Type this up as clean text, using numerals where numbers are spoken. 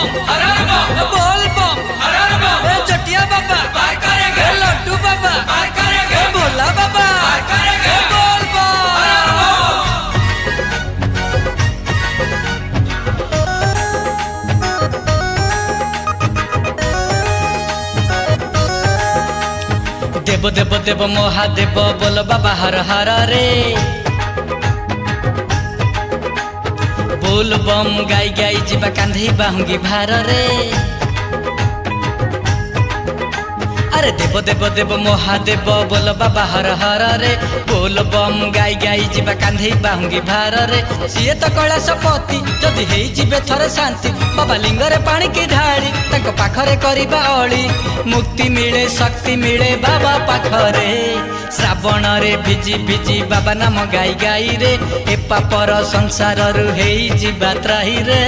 बम बोल बम चटिया बाबा लड्डू बाबा भोला बाबा बोल देव देव देव महादेव बोल बाबा हर हर रे बोल बम गाई गाई जीवा कांधे बाहुंगी भार रे अरे देव देव देव महादेव बोल बाबा हर हर रे बोल बम गाई गाई जीवा कांधे बाहुंगी भार रे सीए तो कैलाशपति जदि हेई जीवे थरे शांति बाबा लिंगरे पानी की ढाड़ी ताको पाखरे करिबा अळी मुक्ति मिले शक्ति मिले बाबा पाखरे श्रावण रे भिजी भिजी बाबा नाम गाई गाई रे ए पापर संसार रु हेई जीवा त्राही रे।